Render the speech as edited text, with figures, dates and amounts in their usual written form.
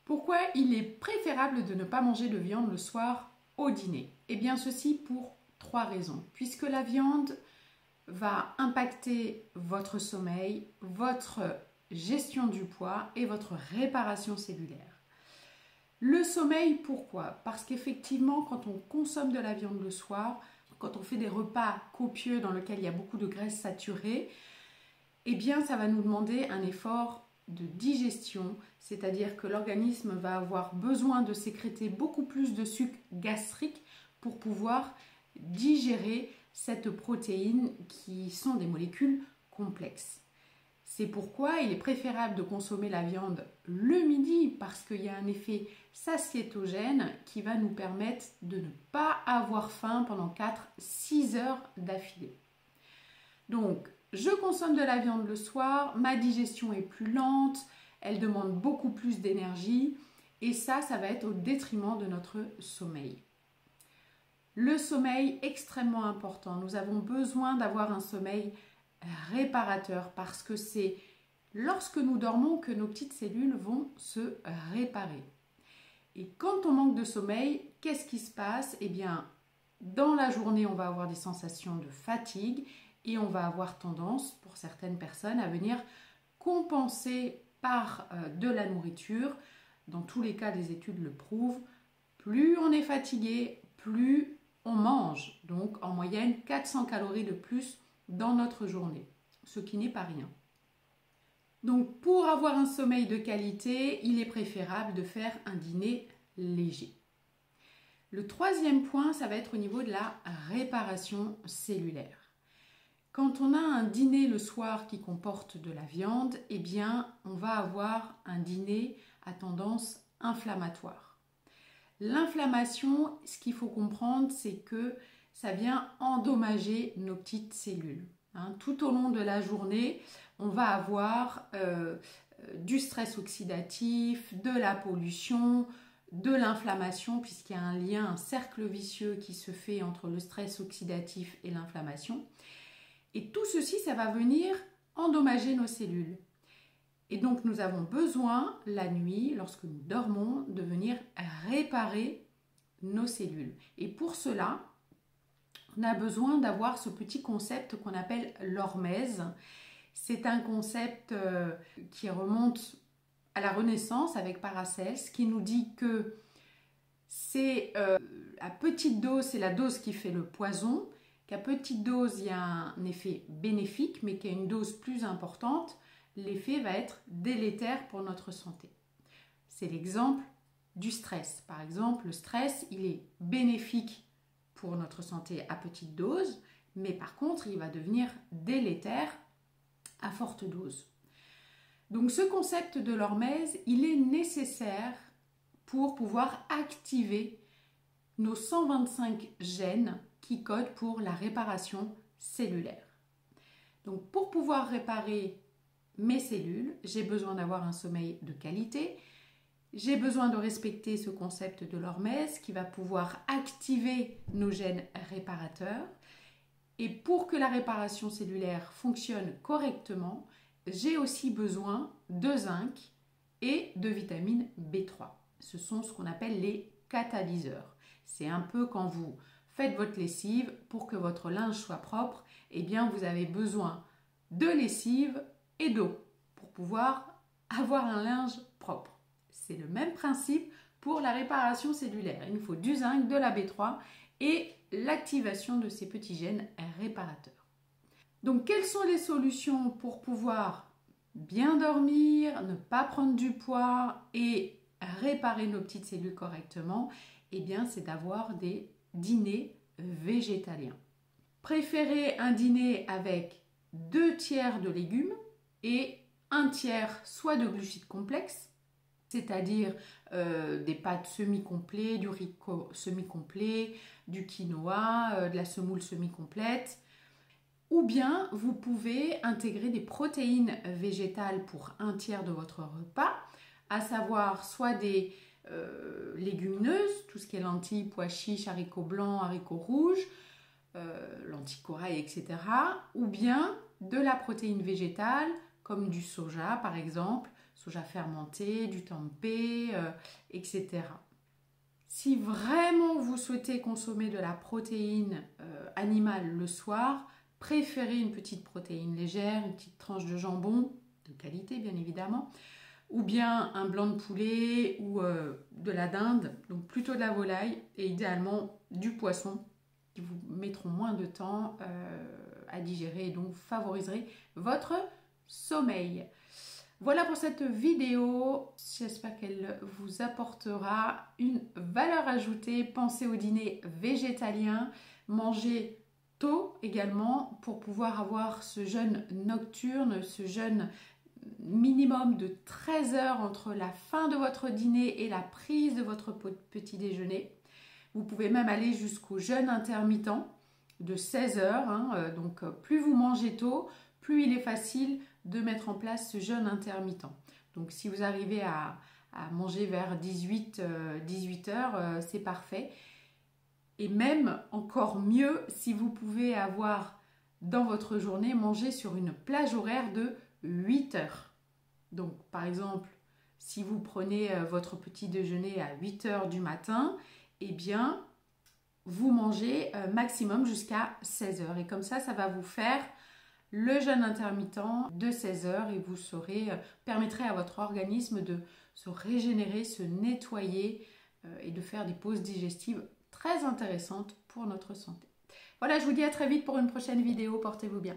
Pourquoi il est préférable de ne pas manger de viande le soir au dîner? Eh bien ceci pour 3 raisons. Puisque la viande va impacter votre sommeil, votre gestion du poids et votre réparation cellulaire. Le sommeil, pourquoi? Parce qu'effectivement, quand on consomme de la viande le soir, quand on fait des repas copieux dans lesquels il y a beaucoup de graisses saturées, eh bien ça va nous demander un effort de digestion, c'est-à-dire que l'organisme va avoir besoin de sécréter beaucoup plus de sucre gastrique pour pouvoir digérer cette protéine qui sont des molécules complexes. C'est pourquoi il est préférable de consommer la viande le midi parce qu'il y a un effet satiétogène qui va nous permettre de ne pas avoir faim pendant 4-6 heures d'affilée. Donc, je consomme de la viande le soir, ma digestion est plus lente, elle demande beaucoup plus d'énergie et ça va être au détriment de notre sommeil. Le sommeil, extrêmement important. Nous avons besoin d'avoir un sommeil réparateur parce que c'est lorsque nous dormons que nos petites cellules vont se réparer. Et quand on manque de sommeil, qu'est-ce qui se passe? Eh bien, dans la journée, on va avoir des sensations de fatigue et on va avoir tendance, pour certaines personnes, à venir compenser par de la nourriture. Dans tous les cas, les études le prouvent. Plus on est fatigué, plus on mange. Donc, en moyenne, 400 calories de plus dans notre journée, ce qui n'est pas rien. Donc, pour avoir un sommeil de qualité, il est préférable de faire un dîner léger. Le troisième point, ça va être au niveau de la réparation cellulaire. Quand on a un dîner le soir qui comporte de la viande, eh bien, on va avoir un dîner à tendance inflammatoire. L'inflammation, ce qu'il faut comprendre, c'est que ça vient endommager nos petites cellules. Tout au long de la journée, on va avoir du stress oxydatif, de la pollution, de l'inflammation, puisqu'il y a un lien, un cercle vicieux qui se fait entre le stress oxydatif et l'inflammation. Et tout ceci, ça va venir endommager nos cellules. Et donc, nous avons besoin, la nuit, lorsque nous dormons, de venir réparer nos cellules. Et pour cela, on a besoin d'avoir ce petit concept qu'on appelle l'hormèse. C'est un concept qui remonte à la Renaissance avec Paracelse, qui nous dit que c'est à petite dose, c'est la dose qui fait le poison, qu'à petite dose, il y a un effet bénéfique, mais qu'à une dose plus importante, l'effet va être délétère pour notre santé. C'est l'exemple du stress. Par exemple, le stress, il est bénéfique pour notre santé à petite dose, mais par contre, il va devenir délétère à forte dose. Donc, ce concept de l'hormèse, il est nécessaire pour pouvoir activer nos 125 gènes qui codent pour la réparation cellulaire. Donc, pour pouvoir réparer mes cellules, j'ai besoin d'avoir un sommeil de qualité. J'ai besoin de respecter ce concept de l'hormèse qui va pouvoir activer nos gènes réparateurs. Et pour que la réparation cellulaire fonctionne correctement, j'ai aussi besoin de zinc et de vitamine B3. Ce sont ce qu'on appelle les catalyseurs. C'est un peu quand vous faites votre lessive, pour que votre linge soit propre, eh bien vous avez besoin de lessive et d'eau pour pouvoir avoir un linge propre. C'est le même principe pour la réparation cellulaire. Il nous faut du zinc, de la B3 et l'activation de ces petits gènes réparateurs. Donc, quelles sont les solutions pour pouvoir bien dormir, ne pas prendre du poids et réparer nos petites cellules correctement? Eh bien, c'est d'avoir des dîners végétaliens. Préférez un dîner avec 2 tiers de légumes et 1 tiers soit de glucides complexes, c'est-à-dire des pâtes semi-complets, du riz semi-complet, du quinoa, de la semoule semi-complète. Ou bien vous pouvez intégrer des protéines végétales pour 1 tiers de votre repas, à savoir soit des légumineuses, tout ce qui est lentilles, pois chiches, haricots blancs, haricots rouges, lentilles corail, etc. Ou bien de la protéine végétale, comme du soja par exemple, soja fermenté, du tempeh, etc. Si vraiment vous souhaitez consommer de la protéine animale le soir, préférez une petite protéine légère, une petite tranche de jambon, de qualité bien évidemment, ou bien un blanc de poulet ou de la dinde, donc plutôt de la volaille et idéalement du poisson qui vous mettront moins de temps à digérer et donc favoriserez votre sommeil. Voilà pour cette vidéo, j'espère qu'elle vous apportera une valeur ajoutée. Pensez au dîner végétalien, mangez tôt également pour pouvoir avoir ce jeûne nocturne, ce jeûne minimum de 13 heures entre la fin de votre dîner et la prise de votre petit déjeuner. Vous pouvez même aller jusqu'au jeûne intermittent de 16 heures, hein, donc plus vous mangez tôt, plus il est facile de mettre en place ce jeûne intermittent. Donc si vous arrivez à manger vers 18 heures, c'est parfait. Et même encore mieux si vous pouvez avoir dans votre journée mangé sur une plage horaire de 8 heures. Donc par exemple, si vous prenez votre petit déjeuner à 8 heures du matin, eh bien vous mangez maximum jusqu'à 16 heures. Et comme ça va vous faire le jeûne intermittent de 16 heures et vous permettrez à votre organisme de se régénérer, se nettoyer et de faire des pauses digestives très intéressantes pour notre santé. Voilà, je vous dis à très vite pour une prochaine vidéo. Portez-vous bien.